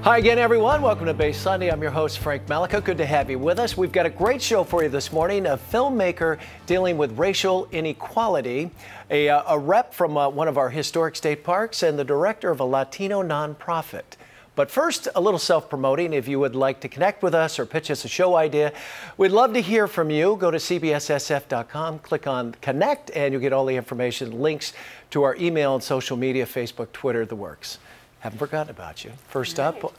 Hi again, everyone. Welcome to Base Sunday. I'm your host, Frank Malika. Good to have you with us. We've got a great show for you this morning. A filmmaker dealing with racial inequality, a rep from one of our historic state parks, and the director of a Latino nonprofit. But first, a little self-promoting. If you would like to connect with us or pitch us a show idea, we'd love to hear from you. Go to cbssf.com, click on Connect, and you'll get all the information, links to our email and social media, Facebook, Twitter, the works. Haven't forgotten about you. First up,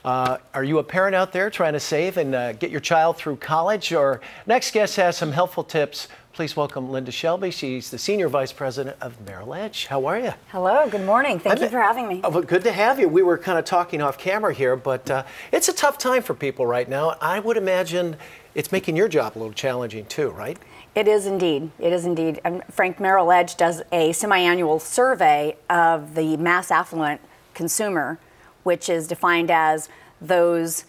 are you a parent out there trying to save and get your child through college? Our next guest has some helpful tips. Please welcome Linda Shelby. She's the Senior Vice President of Merrill Edge. How are you? Hello, good morning. Thank you for having me. Oh, good to have you. We were kind of talking off camera here, but it's a tough time for people right now. I would imagine it's making your job a little challenging too, right? It is indeed. It is indeed. Frank, Merrill Edge does a semi-annual survey of the mass affluent consumer, which is defined as those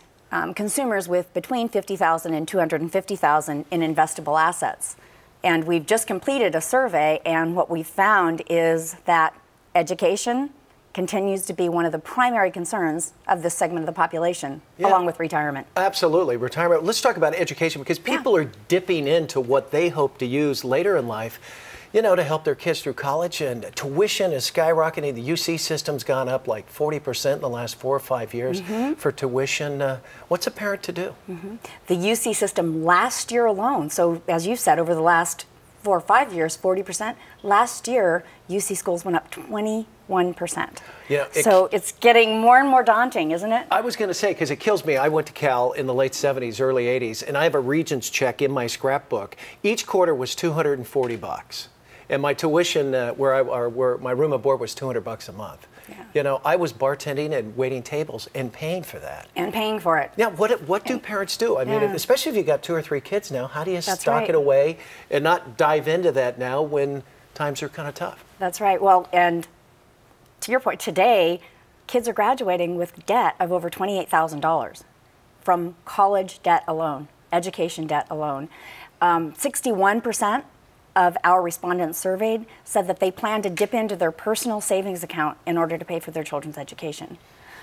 consumers with between $50,000 and $250,000 in investable assets. And we've just completed a survey, and what we found is that education continues to be one of the primary concerns of this segment of the population, along with retirement. Absolutely, retirement. Let's talk about education, because people are dipping into what they hope to use later in life, you know, to help their kids through college, and tuition is skyrocketing. The UC system's gone up like 40% in the last 4 or 5 years for tuition. What's a parent to do? The UC system last year alone, so as you said, over the last 4 or 5 years, 40%. Last year, UC schools went up 21%. Yeah, so it's getting more and more daunting, isn't it? I was going to say, because it kills me, I went to Cal in the late 70s, early 80s, and I have a Regents check in my scrapbook. Each quarter was $240. And my tuition, where my room and board was $200 a month. Yeah. You know, I was bartending and waiting tables and paying for that. And paying for it. Yeah. What do parents do? I mean, especially if you got 2 or 3 kids now, how do you stock it away and not dive into that now when times are kind of tough? That's right. Well, and to your point, today, kids are graduating with debt of over $28,000 from college debt alone, education debt alone. 61% of our respondents surveyed said that they plan to dip into their personal savings account in order to pay for their children's education.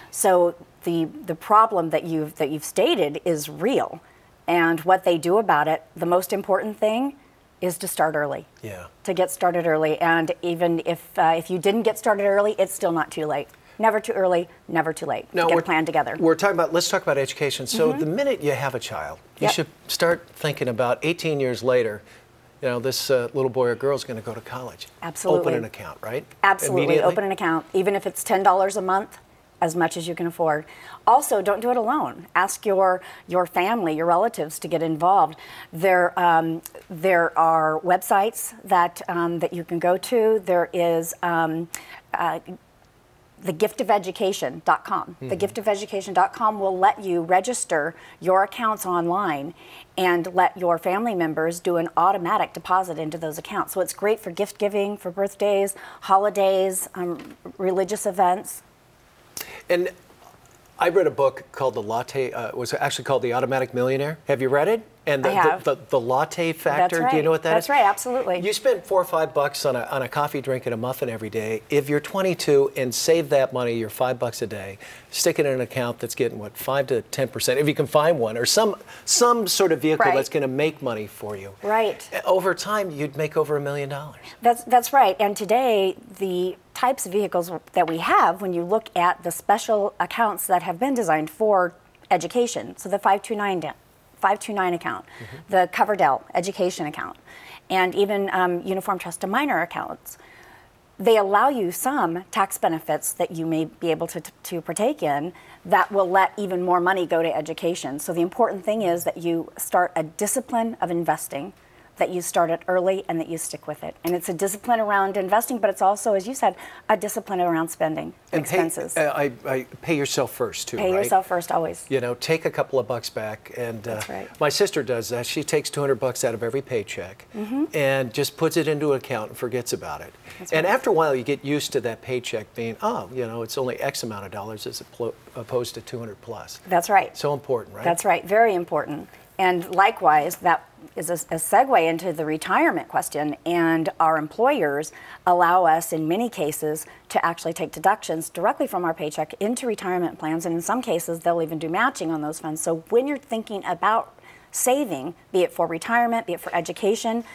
So the problem that you've stated is real, and what they do about it, the most important thing is to start early. Yeah. To get started early, and even if you didn't get started early, it's still not too late. Never too early, never too late. Now, get a plan together. Let's talk about education. So the minute you have a child, you should start thinking about 18 years later, you know, this little boy or girl is going to go to college. Absolutely. Open an account, right? Absolutely. Open an account, even if it's $10 a month, as much as you can afford. Also, don't do it alone. Ask your family, your relatives to get involved. There are websites that you can go to. There is thegiftofeducation.com. Thegiftofeducation.com will let you register your accounts online and let your family members do an automatic deposit into those accounts. So it's great for gift giving, for birthdays, holidays, religious events. And I read a book called it was actually called The Automatic Millionaire. Have you read it? And the latte factor, That's right. Do you know what that is? That's right, absolutely. You spend $4 or $5 on a coffee, drink, and a muffin every day. If you're 22 and save that money, you're $5 a day, stick it in an account that's getting, what, 5 to 10%, if you can find one, or some sort of vehicle that's going to make money for you. Right. Over time, you'd make over $1 million. That's right. And today, the types of vehicles that we have, when you look at the special accounts that have been designed for education, so the 529 account, the Coverdell education account, and even Uniform Trust to Minor accounts, they allow you some tax benefits that you may be able to partake in that will let even more money go to education. So the important thing is that you start a discipline of investing, that you start it early and that you stick with it. And it's a discipline around investing, but it's also, as you said, a discipline around spending and expenses. Pay yourself first, too, Pay yourself first, always. You know, take a couple of bucks back. And That's right. My sister does that. She takes $200 out of every paycheck and just puts it into an account and forgets about it. And after a while, you get used to that paycheck being, oh, you know, it's only X amount of dollars as opposed to 200 plus. That's right. So important, right? That's right. Very important. And likewise, that is a segue into the retirement question, and our employers allow us in many cases to actually take deductions directly from our paycheck into retirement plans, and in some cases they'll even do matching on those funds. So when you're thinking about saving, be it for retirement, be it for education,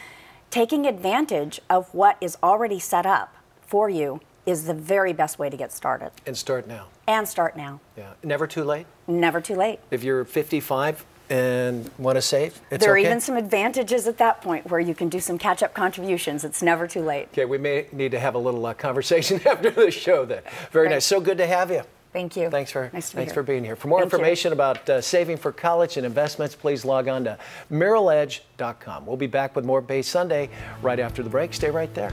taking advantage of what is already set up for you is the very best way to get started. And start now. And start now. Yeah. Never too late? Never too late. If you're 55 and want to save, it's there are okay? even some advantages at that point where you can do some catch-up contributions. It's never too late. Okay, we may need to have a little conversation after the show then. Very nice. So good to have you. Thank you. Thanks for being here. For more Thank information you. about saving for college and investments, please log on to merrilledge.com. We'll be back with more Bay Sunday right after the break. Stay right there.